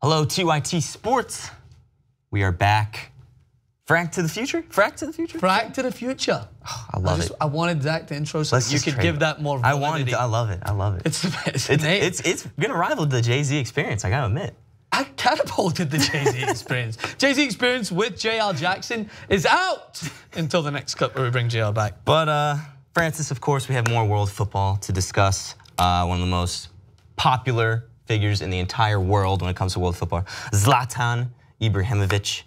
Hello, TYT Sports. We are back. Frack to the future? Frack to the future? Frack to the future. Oh, I love it. I wanted Zach to intro so you could give that more validity. I love it. I love it. It's the best. It's gonna rival the Jay-Z experience, I gotta admit. I catapulted the Jay-Z experience. Jay-Z experience with JR Jackson is out until the next clip where we bring JR back. But Francis, of course, we have more world football to discuss. One of the most popular figures in the entire world when it comes to world football, Zlatan Ibrahimovic,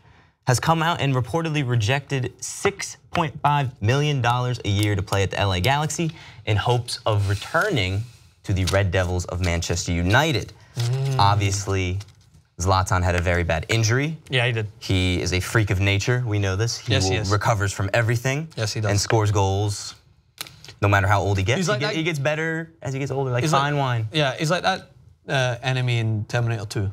has come out and reportedly rejected $6.5 million a year to play at the LA Galaxy in hopes of returning to the Red Devils of Manchester United. Obviously, Zlatan had a very bad injury. Yeah, he did. He is a freak of nature, we know this. He recovers from everything. Yes, he does. And scores goals no matter how old he gets. Like he gets better as he gets older, like fine wine. Yeah, he's like that enemy in Terminator 2.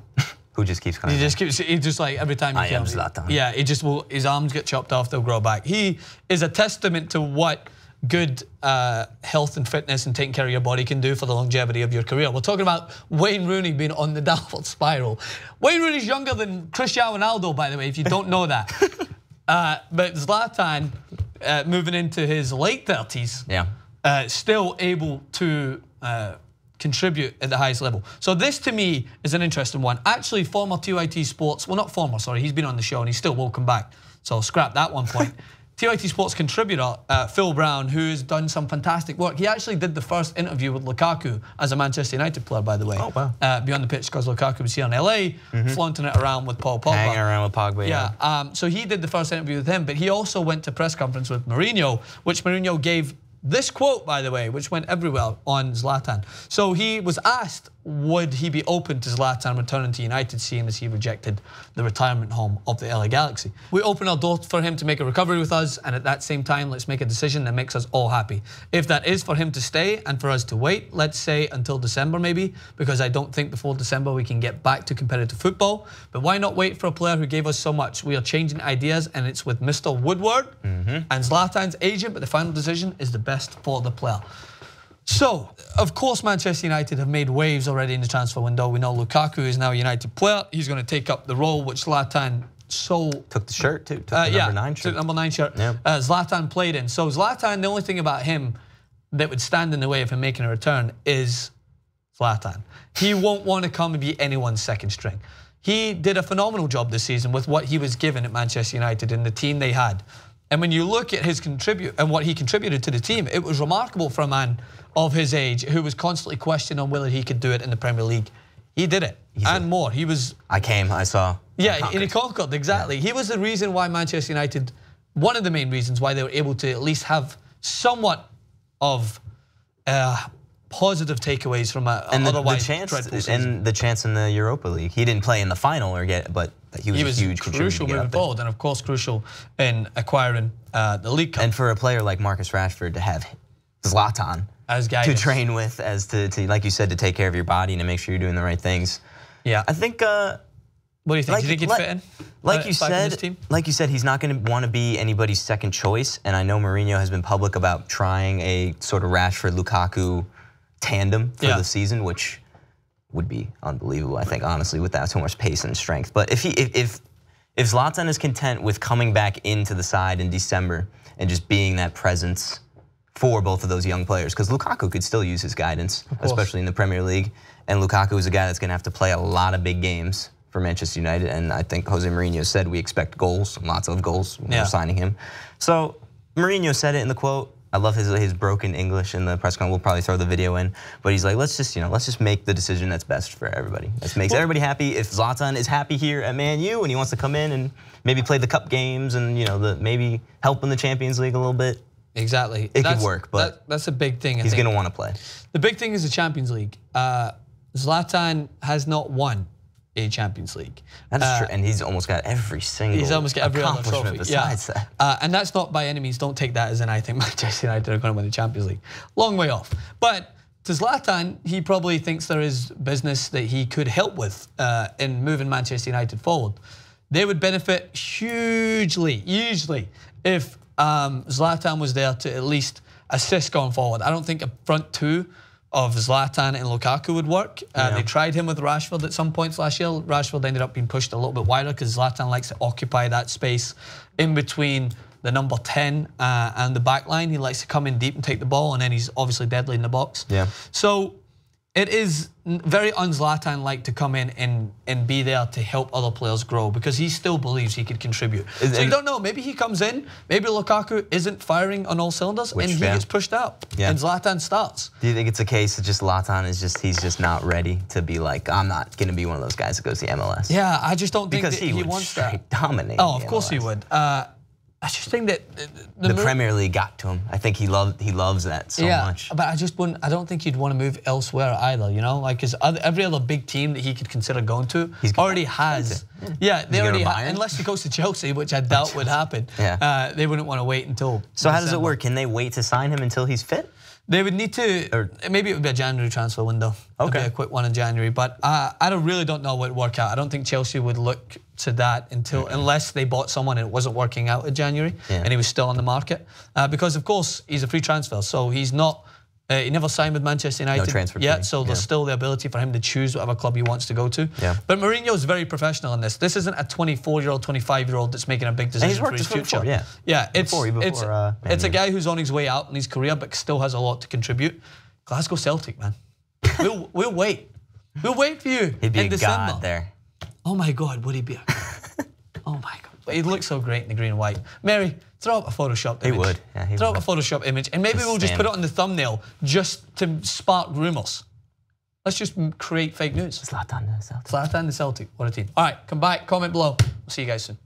Who just keeps coming. He just like every time he kills Zlatan. Yeah, he just will, his arms get chopped off, they'll grow back. He is a testament to what good health and fitness and taking care of your body can do for the longevity of your career. We're talking about Wayne Rooney being on the downward spiral. Wayne Rooney's younger than Cristiano Ronaldo, by the way, if you don't know that. But Zlatan, moving into his late 30s, still able to contribute at the highest level. So this to me is an interesting one. Actually, former TYT Sports, well not former, sorry, he's been on the show and he's still welcome back. So I'll scrap that one point. TYT Sports contributor, Phil Brown, who's done some fantastic work. He actually did the first interview with Lukaku as a Manchester United player, by the way. Oh, wow. Beyond the pitch, because Lukaku was here in LA, flaunting it around with Paul Pogba. Hanging around with Pogba, yeah. So he did the first interview with him, but he also went to press conference with Mourinho, which Mourinho gave this quote, by the way, which went everywhere on Zlatan. So he was asked, would he be open to Zlatan returning to United, seeing as he rejected the retirement home of the LA Galaxy. We open our door for him to make a recovery with us, and at that same time, let's make a decision that makes us all happy. If that is for him to stay and for us to wait, let's say until December maybe, because I don't think before December we can get back to competitive football. But why not wait for a player who gave us so much? We are changing ideas, and it's with Mr. Woodward and Zlatan's agent, but the final decision is the best for the player. So, of course, Manchester United have made waves already in the transfer window. We know Lukaku is now a United player. He's going to take up the role which Zlatan took the shirt too. Took the number 9 shirt. Took the number 9 shirt. Yeah. Zlatan played in. So Zlatan, the only thing about him that would stand in the way of him making a return is Zlatan. He won't want to come and be anyone's second string. He did a phenomenal job this season with what he was given at Manchester United and the team they had. And when you look at his what he contributed to the team, it was remarkable for a man of his age who was constantly questioned on whether he could do it in the Premier League. He did it, and more. He was... I saw. Yeah, and he conquered, exactly. Yeah. He was the reason why Manchester United, one of the main reasons why they were able to at least have somewhat of positive takeaways from a otherwise dreadful season. And the chance in the Europa League. He didn't play in the final but he was a huge crucial moving forward, and of course crucial in acquiring the League Cup. And for a player like Marcus Rashford to have Zlatan as guidance, to train with, as to like you said, to take care of your body and to make sure you're doing the right things. Yeah, I think. What do you think? Do you think he'd fit in? Like you said, he's not going to want to be anybody's second choice. And I know Mourinho has been public about trying a sort of Rashford-Lukaku tandem for the season, which would be unbelievable, I think, honestly, with that so much pace and strength. But if Zlatan is content with coming back into the side in December and just being that presence for both of those young players, because Lukaku could still use his guidance, especially in the Premier League. And Lukaku is a guy that's going to have to play a lot of big games for Manchester United. And I think Jose Mourinho said we expect goals, lots of goals when we're signing him. So Mourinho said it in the quote. I love his broken English in the press conference. We'll probably throw the video in, but he's like, let's just make the decision that's best for everybody. That makes everybody happy. If Zlatan is happy here at Man U and he wants to come in and maybe play the cup games and maybe help in the Champions League a little bit, exactly, it could work. But that's a big thing. He's going to want to play. The big thing is the Champions League. Zlatan has not won a Champions League. That's true, and he's almost got every single other trophy besides that. And that's not by any means, don't take that as in I think Manchester United are going to win the Champions League. Long way off. But to Zlatan, he probably thinks there is business that he could help with in moving Manchester United forward. They would benefit hugely if Zlatan was there to at least assist going forward. I don't think a front two of Zlatan and Lukaku would work. They tried him with Rashford at some points last year. Rashford ended up being pushed a little bit wider because Zlatan likes to occupy that space in between the number 10 and the back line. He likes to come in deep and take the ball, and then he's obviously deadly in the box. Yeah. So it is very un-Zlatan-like to come in and be there to help other players grow because he still believes he could contribute. So you don't know, maybe he comes in, maybe Lukaku isn't firing on all cylinders and he gets pushed out and Zlatan starts. Do you think it's a case of just Zlatan is he's just not ready to be like, I'm not going to be one of those guys that goes to MLS? Yeah, I just don't think because that he wants that. Dominate. Oh, of course he would. I just think that the Premier League got to him. I think he loves that so much. But I just wouldn't. I don't think he'd want to move elsewhere either. You know, like because every other big team that he could consider going to already has. Yeah, they already have, unless he goes to Chelsea, which I doubt would happen. They wouldn't want to wait until. So how does it work? Can they wait to sign him until he's fit? They would need to, or maybe it would be a January transfer window. Okay. It'd be a quick one in January, but I really don't know what would work out. I don't think Chelsea would look to that unless they bought someone and it wasn't working out in January and he was still on the market. Because of course he's a free transfer, so he's not. He never signed with Manchester United yet, so there's still the ability for him to choose whatever club he wants to go to. But Mourinho is very professional in this. This isn't a 24-year-old, 25-year-old that's making a big decision for his future. It's a guy who's on his way out in his career, but still has a lot to contribute. Glasgow Celtic, man. We'll wait. We'll wait for you He'd be in December. God there. Oh my God, would he be? Oh my God. He looks so great in the green and white. Mary, throw up a Photoshopped image. He would. Yeah, he throw up a Photoshopped image, and maybe we'll just put it on the thumbnail just to spark rumours. Let's just create fake news. Zlatan the Celtic. Zlatan the Celtic. What a team. All right, come back, comment below. We'll see you guys soon.